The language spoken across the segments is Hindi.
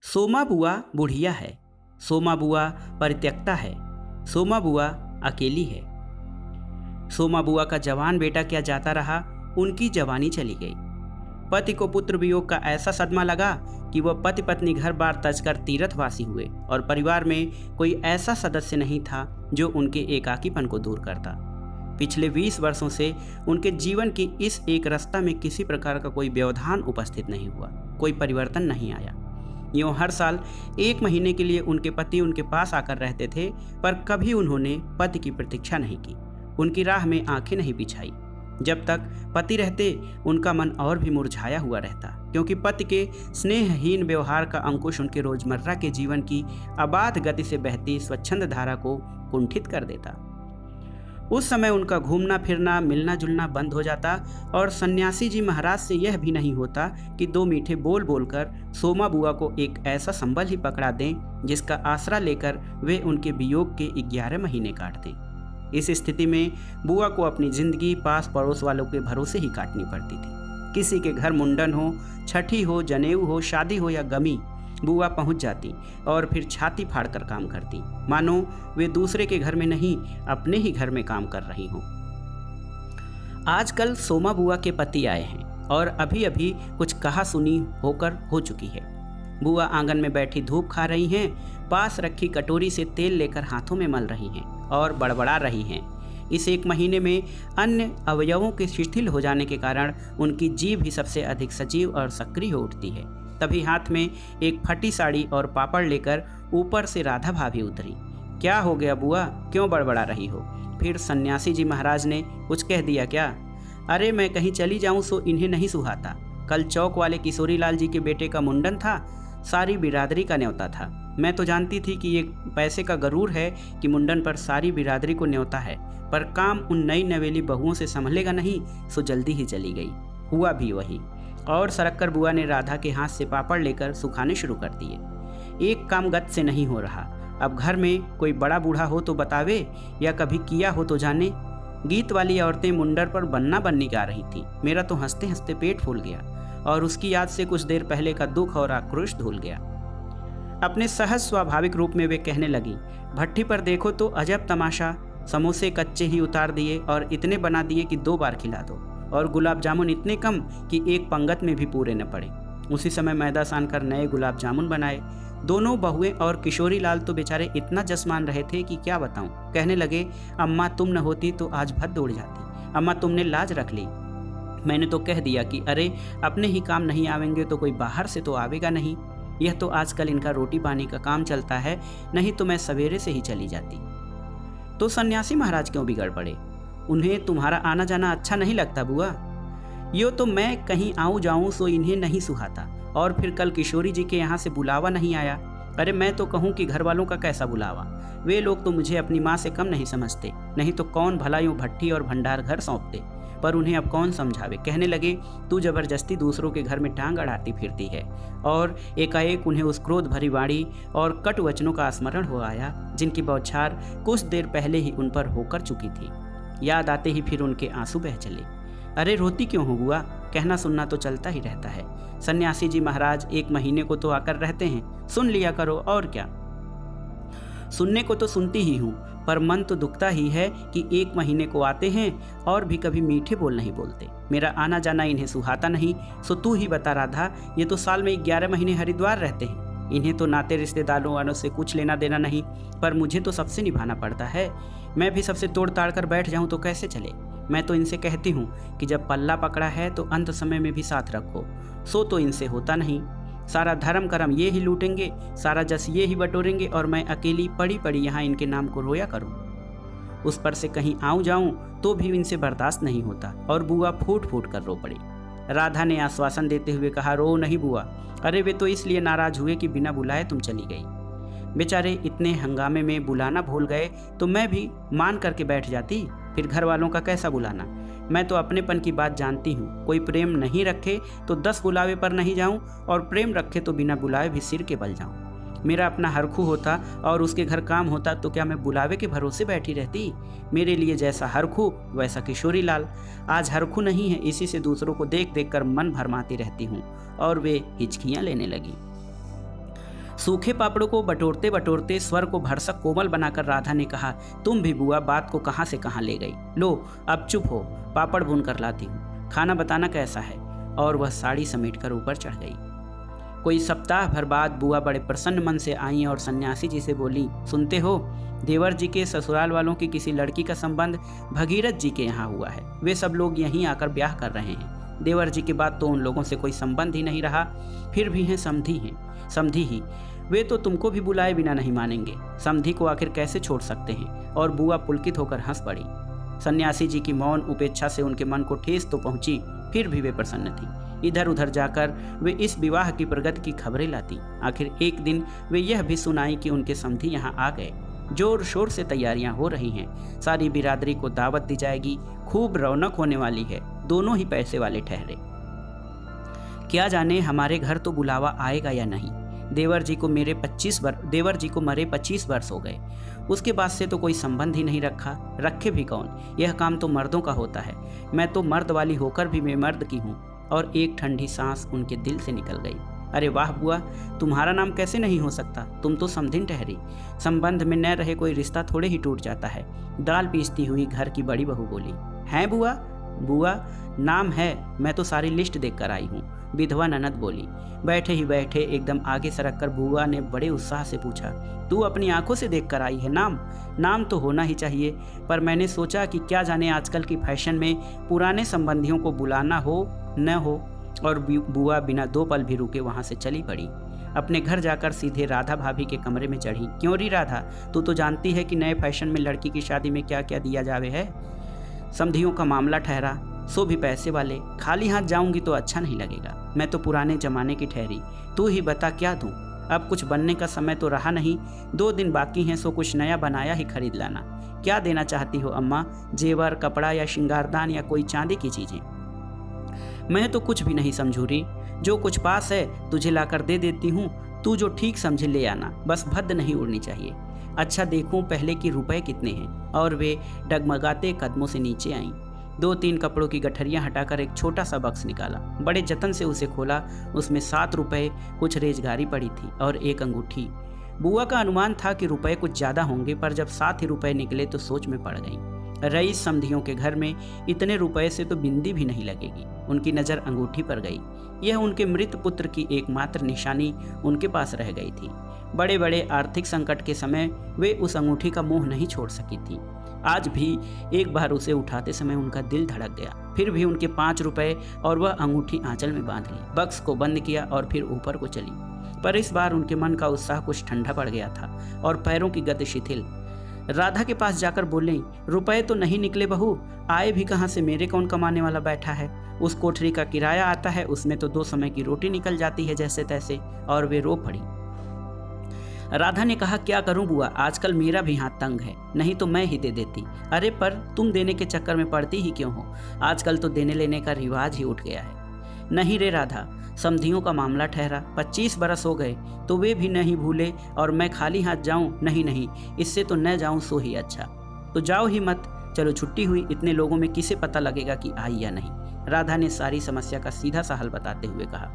सोमा बुआ बुढ़िया है, सोमा बुआ परित्यक्ता है, सोमा बुआ अकेली है। सोमा बुआ का जवान बेटा क्या जाता रहा, उनकी जवानी चली गई। पति को पुत्र वियोग का ऐसा सदमा लगा कि वह पति पत्नी घर बार तज कर तीर्थवासी हुए और परिवार में कोई ऐसा सदस्य नहीं था जो उनके एकाकीपन को दूर करता। पिछले 20 वर्षों से उनके जीवन की इस एक रास्ता में किसी प्रकार का कोई व्यवधान उपस्थित नहीं हुआ, कोई परिवर्तन नहीं आया। यूँ हर साल 1 महीने के लिए उनके पति उनके पास आकर रहते थे, पर कभी उन्होंने पति की प्रतीक्षा नहीं की, उनकी राह में आंखें नहीं बिछाई। जब तक पति रहते उनका मन और भी मुरझाया हुआ रहता, क्योंकि पति के स्नेहहीन व्यवहार का अंकुश उनके रोजमर्रा के जीवन की अबाध गति से बहती स्वच्छंद धारा को कुंठित कर देता। उस समय उनका घूमना फिरना मिलना जुलना बंद हो जाता और सन्यासी जी महाराज से यह भी नहीं होता कि 2 मीठे बोल बोलकर सोमा बुआ को एक ऐसा संबल ही पकड़ा दें जिसका आसरा लेकर वे उनके वियोग के 11 महीने काट दें। इस स्थिति में बुआ को अपनी जिंदगी पास पड़ोस वालों के भरोसे ही काटनी पड़ती थी। किसी के घर मुंडन हो, छठी हो, जनेऊ हो, शादी हो या गमी, बुआ पहुंच जाती और फिर छाती फाड़कर काम करती, मानो वे दूसरे के घर में नहीं अपने ही घर में काम कर रही हों। आजकल सोमा बुआ के पति आए हैं और अभी अभी कुछ कहा सुनी होकर हो चुकी है। बुआ आंगन में बैठी धूप खा रही हैं, पास रखी कटोरी से तेल लेकर हाथों में मल रही हैं और बड़बड़ा रही हैं। इस 1 महीने में अन्य अवयवों के शिथिल हो जाने के कारण उनकी जीभ ही सबसे अधिक सजीव और सक्रिय हो उठती है। तभी हाथ में एक फटी साड़ी और पापड़ लेकर ऊपर से राधा भाभी उतरी। क्या हो गया बुआ, क्यों बड़बड़ा रही हो? फिर सन्यासी जी महाराज ने कुछ कह दिया क्या? अरे मैं कहीं चली जाऊं सो इन्हें नहीं सुहाता। कल चौक वाले किशोरी लाल जी के बेटे का मुंडन था, सारी बिरादरी का न्योता था। मैं तो जानती थी कि ये पैसे का गरूर है कि मुंडन पर सारी बिरादरी को न्योता है, पर काम उन नई नवेली बहुओं से संभलेगा नहीं, सो जल्दी ही चली गई। हुआ भी वही। और सरककर बुआ ने राधा के हाथ से पापड़ लेकर सुखाने शुरू कर दिए। एक काम गत से नहीं हो रहा। अब घर में कोई बड़ा बूढ़ा हो तो बतावे या कभी किया हो तो जाने। गीत वाली औरतें मुंडर पर बन्ना बन्नी गा रही थी। मेरा तो हंसते हंसते पेट फूल गया और उसकी याद से कुछ देर पहले का दुख और आक्रोश धुल गया। अपने सहज स्वाभाविक रूप में वे कहने लगी, भट्टी पर देखो तो अजब तमाशा, समोसे कच्चे ही उतार दिए और इतने बना दिए कि 2 बार खिला दो, और गुलाब जामुन इतने कम कि एक पंगत में भी पूरे न पड़े। उसी समय मैदा सान कर नए गुलाब जामुन बनाए। दोनों बहुएं और किशोरी लाल तो बेचारे इतना जसमान रहे थे कि क्या बताऊं। कहने लगे, अम्मा तुम न होती तो आज भद उड़ जाती। अम्मा तुमने लाज रख ली। मैंने तो कह दिया कि अरे अपने ही काम नहीं आवेंगे तो कोई बाहर से तो आवेगा नहीं। यह तो आजकल इनका रोटी पानी का काम चलता है, नहीं तो मैं सवेरे से ही चली जाती। तो सन्यासी महाराज क्यों बिगड़ पड़े? उन्हें तुम्हारा आना जाना अच्छा नहीं लगता बुआ? यो तो मैं कहीं आऊँ जाऊँ सो इन्हें नहीं सुहाता, और फिर कल किशोरी जी के यहाँ से बुलावा नहीं आया। अरे मैं तो कहूँ कि घर वालों का कैसा बुलावा, वे लोग तो मुझे अपनी माँ से कम नहीं समझते, नहीं तो कौन भला यूँ भट्टी और भंडार घर सौंपते। पर उन्हें अब कौन समझावे। कहने लगे, तू जबरदस्ती दूसरों के घर में टांग अड़ाती फिरती है। और एकाएक उन्हें उस क्रोध भरी वाणी और कटु वचनों का स्मरण हो आया जिनकी बौछार कुछ देर पहले ही उन पर होकर चुकी थी। याद आते ही फिर उनके आंसू बह चले। अरे रोती क्यों हो बुआ? कहना सुनना तो चलता ही रहता है। सन्यासी जी महाराज 1 महीने को तो आकर रहते हैं, सुन लिया करो। और क्या, सुनने को तो सुनती ही हूँ, पर मन तो दुखता ही है कि 1 महीने को आते हैं और भी कभी मीठे बोल नहीं बोलते। मेरा आना जाना इन्हें सुहाता नहीं। सो तू ही बता राधा, ये तो साल में 11 महीने हरिद्वार रहते हैं। इन्हें तो नाते रिश्तेदारों वालों से कुछ लेना देना नहीं, पर मुझे तो सबसे निभाना पड़ता है। मैं भी सबसे तोड़ ताड़ कर बैठ जाऊं तो कैसे चले? मैं तो इनसे कहती हूँ कि जब पल्ला पकड़ा है तो अंत समय में भी साथ रखो। सो तो इनसे होता नहीं। सारा धर्म कर्म ये ही लूटेंगे, सारा जस ये ही बटोरेंगे, और मैं अकेली पड़ी पड़ी यहाँ इनके नाम को रोया करूँ। उस पर से कहीं आऊँ जाऊँ तो भी इनसे बर्दाश्त नहीं होता, और बुआ फूट फूट कर रो पड़ी। राधा ने आश्वासन देते हुए कहा, रो नहीं बुआ। अरे वे तो इसलिए नाराज हुए कि बिना बुलाए तुम चली गई। बेचारे इतने हंगामे में बुलाना भूल गए तो मैं भी मान करके बैठ जाती। फिर घर वालों का कैसा बुलाना? मैं तो अपनेपन की बात जानती हूँ। कोई प्रेम नहीं रखे तो 10 बुलावे पर नहीं जाऊँ, और प्रेम रखे तो बिना बुलाए भी सिर के बल जाऊँ। मेरा अपना हरखू होता और उसके घर काम होता तो क्या मैं बुलावे के भरोसे बैठी रहती? मेरे लिए जैसा हरखू वैसा किशोरी लाल। आज हरखू नहीं है, इसी से दूसरों को देख देख कर मन भरमाती रहती हूँ। और वे हिचकियाँ लेने लगी। सूखे पापड़ों को बटोरते बटोरते स्वर को भरसक कोमल बनाकर राधा ने कहा, तुम भी बुआ बात को कहाँ से कहाँ ले गई। लो अब चुप हो, पापड़ भून कर लाती हूँ, खाना बताना कैसा है। और वह साड़ी समेटकर ऊपर चढ़ गई। कोई सप्ताह भर बाद बुआ बड़े प्रसन्न मन से आई और सन्यासी जी से बोली, सुनते हो, देवर जी के ससुराल वालों की किसी लड़की का संबंध भगीरथ जी के यहाँ हुआ है। वे सब लोग यहीं आकर ब्याह कर रहे हैं। देवर जी के बाद तो उन लोगों से कोई संबंध ही नहीं रहा, फिर भी हैं समधी ही। वे तो तुमको भी बुलाए बिना नहीं मानेंगे। समधी को आखिर कैसे छोड़ सकते हैं। और बुआ पुलकित होकर हंस पड़ी। सन्यासी जी की मौन उपेक्षा से उनके मन को ठेस तो पहुंची, फिर भी वे प्रसन्न थी। इधर उधर जाकर वे इस विवाह की प्रगति की खबरें लाती। आखिर एक दिन वे यह भी सुनाई कि उनके समधी यहाँ आ गए। जोर शोर से तैयारियां हो रही हैं। सारी बिरादरी को दावत दी जाएगी, खूब रौनक होने वाली है। दोनों ही पैसे वाले ठहरे। क्या जाने हमारे घर तो बुलावा आएगा या नहीं। देवर जी को मरे 25 वर्ष हो गए। उसके बाद से तो कोई संबंध ही नहीं रखा। रखे भी कौन, यह काम तो मर्दों का होता है। मैं तो मर्द वाली होकर भी बेमर्द की हूँ। और एक ठंडी सांस उनके दिल से निकल गई। अरे वाह बुआ, तुम्हारा नाम कैसे नहीं हो सकता। तुम तो समधिन ठहरी। संबंध में न रहे कोई रिश्ता थोड़े ही टूट जाता है। दाल पीसती हुई घर की बड़ी बहू बोली। हैं बुआ? बुआ नाम है, मैं तो सारी लिस्ट देख कर आई हूँ, विधवा ननद बोली। बैठे ही बैठे एकदम आगे सरक कर बुआ ने बड़े उत्साह से पूछा, तू अपनी आंखों से देख कर आई है? नाम तो होना ही चाहिए, पर मैंने सोचा कि क्या जाने आजकल की फैशन में पुराने संबंधियों को बुलाना हो न हो। और बुआ बिना 2 पल भी रुके वहाँ से चली पड़ी। अपने घर जाकर सीधे राधा भाभी के कमरे में चढ़ी। क्यों री राधा, तू तो जानती है कि नए फैशन में लड़की की शादी में क्या क्या दिया जावे है। समधियों का मामला ठहरा, सो भी पैसे वाले। खाली हाथ जाऊंगी तो अच्छा नहीं लगेगा। मैं तो पुराने जमाने की ठहरी। तू ही बता क्या दूं। अब कुछ बनने का समय तो रहा नहीं। 2 दिन बाकी हैं, सो कुछ नया बनाया ही खरीद लाना। क्या देना चाहती हो अम्मा? जेवर, कपड़ा या श्रृंगारदान या कोई चांदी की चीजें? मैं तो कुछ भी नहीं समझू रही। जो कुछ पास है तुझे लाकर दे देती हूँ। तू जो ठीक समझे ले आना, बस भद्द नहीं उड़नी चाहिए। अच्छा देखूं पहले कि रुपए कितने हैं। और वे डगमगाते कदमों से नीचे आईं। 2-3 कपड़ों की गठरियां हटाकर एक छोटा सा बक्स निकाला। बड़े जतन से उसे खोला। उसमें 7 रुपए, कुछ रेजगारी पड़ी थी और एक अंगूठी। बुआ का अनुमान था कि रुपए कुछ ज़्यादा होंगे, पर जब 7 ही रुपए निकले तो सोच में पड़ गई। रईस समधियों के घर में इतने रुपए से तो बिंदी भी नहीं लगेगी। उनकी नज़र अंगूठी पर गई। यह उनके मृत पुत्र की एकमात्र निशानी उनके पास रह गई थी। बड़े बड़े आर्थिक संकट के समय वे उस अंगूठी का मोह नहीं छोड़ सकी थी। आज भी एक बार उसे उठाते समय उनका दिल धड़क गया। फिर भी उनके 5 रुपए और वह अंगूठी आंचल में बांध ली। बक्स को बंद किया और फिर ऊपर को चली। पर इस बार उनके मन का उत्साह कुछ ठंडा पड़ गया था और पैरों की गति शिथिल। राधा के पास जाकर बोले, रुपए तो नहीं निकले बहू, आए भी कहाँ से? मेरे कौन कमाने वाला बैठा है? उस कोठरी का किराया आता है, उसमें तो 2 समय की रोटी निकल जाती है जैसे तैसे। और वे रो पड़ी। राधा ने कहा, क्या करूं बुआ, आजकल मेरा भी हाथ तंग है, नहीं तो मैं ही दे देती। अरे पर तुम देने के चक्कर में पड़ती ही क्यों हो? आजकल तो देने लेने का रिवाज ही उठ गया है। नहीं रे राधा, समधियों का मामला ठहरा। 25 बरस हो गए तो वे भी नहीं भूले और मैं खाली हाथ जाऊं? नहीं, इससे तो न जाऊं सो ही अच्छा। तो जाओ ही मत। चलो छुट्टी हुई, इतने लोगों में किसे पता लगेगा कि आई या नहीं। राधा ने सारी समस्या का सीधा सा हल बताते हुए कहा,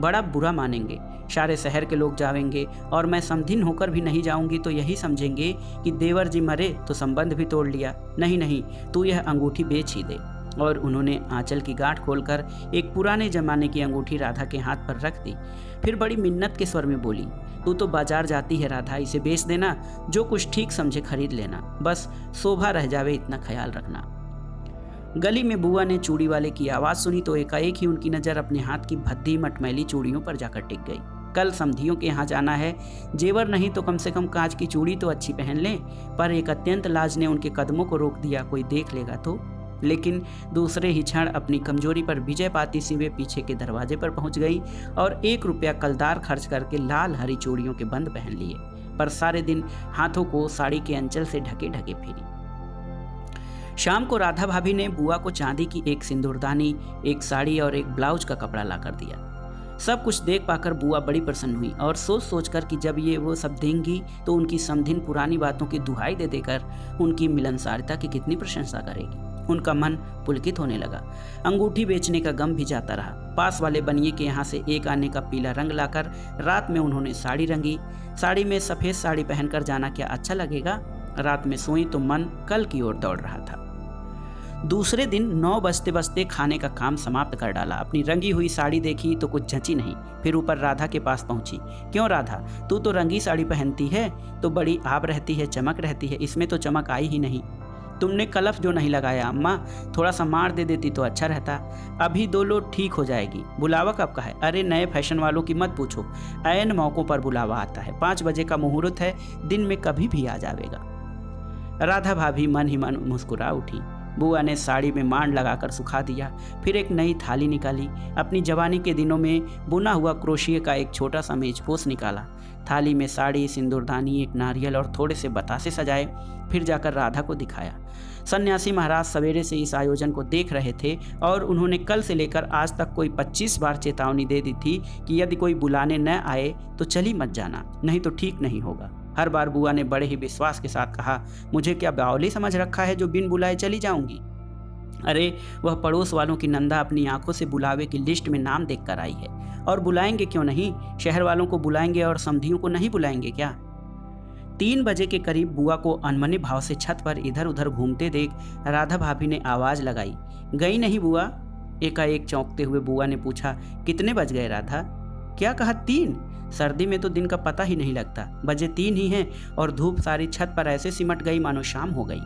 बड़ा बुरा मानेंगे, सारे शहर के लोग जावेंगे और मैं समधिन होकर भी नहीं जाऊंगी तो यही समझेंगे कि देवर जी मरे तो संबंध भी तोड़ लिया। नहीं, तू यह अंगूठी बेच ही दे। और उन्होंने आंचल की गांठ खोलकर एक पुराने जमाने की अंगूठी राधा के हाथ पर रख दी। फिर बड़ी मिन्नत के स्वर में बोली, तू तो बाजार जाती है राधा, इसे बेच देना, जो कुछ ठीक समझे खरीद लेना, बस शोभा रह जावे इतना ख्याल रखना। गली में बुआ ने चूड़ी वाले की आवाज़ सुनी तो एकाएक ही उनकी नज़र अपने हाथ की भद्दी मटमैली चूड़ियों पर जाकर टिक गई। कल समधियों के यहाँ जाना है, जेवर नहीं तो कम से कम कांच की चूड़ी तो अच्छी पहन लें। पर एक अत्यंत लाज ने उनके कदमों को रोक दिया, कोई देख लेगा तो। लेकिन दूसरे ही क्षण अपनी कमजोरी पर विजय पाती सी वे पीछे के दरवाजे पर पहुंच गई और 1 रुपया कलदार खर्च करके लाल हरी चूड़ियों के बंद पहन लिए। पर सारे दिन हाथों को साड़ी के अंचल से ढके ढके फिरी। शाम को राधा भाभी ने बुआ को चांदी की एक सिंदूरदानी, एक साड़ी और एक ब्लाउज का कपड़ा लाकर दिया। सब कुछ देख पाकर बुआ बड़ी प्रसन्न हुई और सोच सोचकर कि जब ये वो सब देंगी तो उनकी समधिन पुरानी बातों की दुहाई दे देकर उनकी मिलनसारता की कितनी प्रशंसा करेगी। उनका मन पुलकित होने लगा। अंगूठी बेचने का गम भी जाता रहा। पास वाले बनिए के यहाँ से एक आने का पीला रंग लाकर रात में उन्होंने साड़ी रंगी। साड़ी में सफ़ेद साड़ी पहनकर जाना क्या अच्छा लगेगा। रात में सोई तो मन कल की ओर दौड़ रहा था। दूसरे दिन 9 बजते बजते खाने का काम समाप्त कर डाला। अपनी रंगी हुई साड़ी देखी तो कुछ जची नहीं। फिर ऊपर राधा के पास पहुंची। क्यों राधा, तू तो रंगी साड़ी पहनती है तो बड़ी आब रहती है, चमक रहती है, इसमें तो चमक आई ही नहीं। तुमने कलफ जो नहीं लगाया अम्मा, थोड़ा सा मार दे देती तो अच्छा रहता। अभी 2 लोट ठीक हो जाएगी। बुलावा कब का है? अरे नए फैशन वालों की मत पूछो, ऐन मौकों पर बुलावा आता है। 5 बजे का मुहूर्त है, दिन में कभी भी आ जाएगा। राधा भाभी मन ही मन मुस्कुरा उठी। बुआ ने साड़ी में मांड लगाकर सुखा दिया। फिर एक नई थाली निकाली। अपनी जवानी के दिनों में बुना हुआ क्रोशिये का एक छोटा सा मेजपोश निकाला। थाली में साड़ी, सिंदूरदानी, एक नारियल और थोड़े से बतासे सजाए। फिर जाकर राधा को दिखाया। सन्यासी महाराज सवेरे से इस आयोजन को देख रहे थे और उन्होंने कल से लेकर आज तक कोई 25 बार चेतावनी दे दी थी कि यदि कोई बुलाने न आए तो चली मत जाना, नहीं तो ठीक नहीं होगा। हर बार बुआ ने बड़े ही विश्वास के साथ कहा, मुझे क्या बावली समझ रखा है जो बिन बुलाए चली जाऊंगी। अरे वह पड़ोस वालों की नंदा अपनी आंखों से बुलावे की लिस्ट में नाम देख कर आई है, और बुलाएंगे क्यों नहीं। शहर वालों को बुलाएंगे और समधियों को नहीं बुलाएंगे क्या। 3 बजे के करीब बुआ को अनमने भाव से छत पर इधर उधर घूमते देख राधा भाभी ने आवाज लगाई, गई नहीं बुआ। एकाएक चौंकते हुए बुआ ने पूछा, कितने बज गए राधा? क्या कहा? 3? सर्दी में तो दिन का पता ही नहीं लगता। बजे 3 ही हैं और धूप सारी छत पर ऐसे सिमट गई मानो शाम हो गई।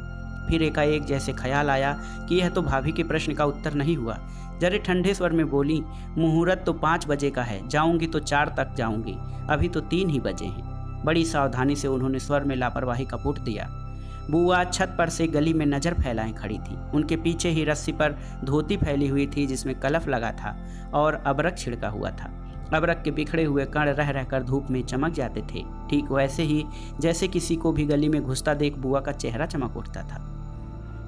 फिर एकाएक जैसे ख्याल आया कि यह तो भाभी के प्रश्न का उत्तर नहीं हुआ। जरे ठंडे स्वर में बोली, मुहूर्त तो 5 बजे का है, जाऊंगी तो 4 तक जाऊंगी, अभी तो 3 ही बजे हैं। बड़ी सावधानी से उन्होंने स्वर में लापरवाही का पुट दिया। बुआ छत पर से गली में नजर फैलाए खड़ी थी। उनके पीछे ही रस्सी पर धोती फैली हुई थी जिसमें कलफ लगा था और अबरक छिड़का हुआ था। अबरक के बिखरे हुए कण रह रहकर धूप में चमक जाते थे, ठीक वैसे ही जैसे किसी को भी गली में घुसता देख बुआ का चेहरा चमक उठता था।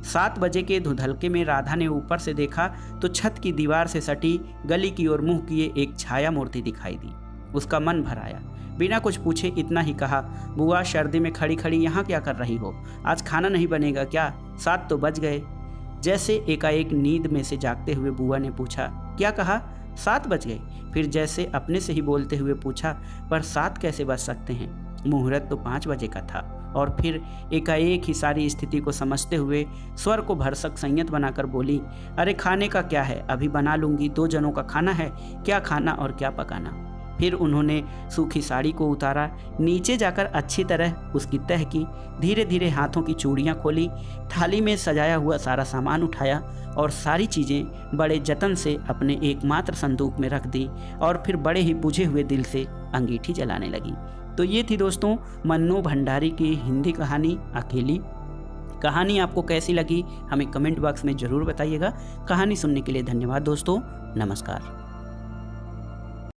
7 बजे के धुंधलके में राधा ने ऊपर से देखा तो छत की दीवार से सटी गली की ओर मुंह किए एक छाया मूर्ति दिखाई दी। उसका मन भर आया। बिना कुछ पूछे इतना ही कहा, बुआ सर्दी में खड़ी खड़ी यहाँ क्या कर रही हो? आज खाना नहीं बनेगा क्या? 7 तो बज गए। जैसे एकाएक नींद में से जागते हुए बुआ ने पूछा, क्या कहा? 7 बज गए। फिर जैसे अपने से ही बोलते हुए पूछा, पर 7 कैसे बज सकते हैं? मुहूर्त तो 5 बजे का था। और फिर एकाएक ही सारी स्थिति को समझते हुए स्वर को भरसक संयत बनाकर बोली, अरे खाने का क्या है, अभी बना लूंगी, 2 जनों का खाना है, क्या खाना और क्या पकाना। फिर उन्होंने सूखी साड़ी को उतारा, नीचे जाकर अच्छी तरह उसकी तह की, धीरे धीरे हाथों की चूड़ियाँ खोली, थाली में सजाया हुआ सारा सामान उठाया और सारी चीज़ें बड़े जतन से अपने एकमात्र संदूक में रख दी और फिर बड़े ही बुझे हुए दिल से अंगीठी जलाने लगी। तो ये थी दोस्तों मन्नू भंडारी की हिंदी कहानी अकेली। कहानी आपको कैसी लगी हमें कमेंट बॉक्स में ज़रूर बताइएगा। कहानी सुनने के लिए धन्यवाद दोस्तों, नमस्कार।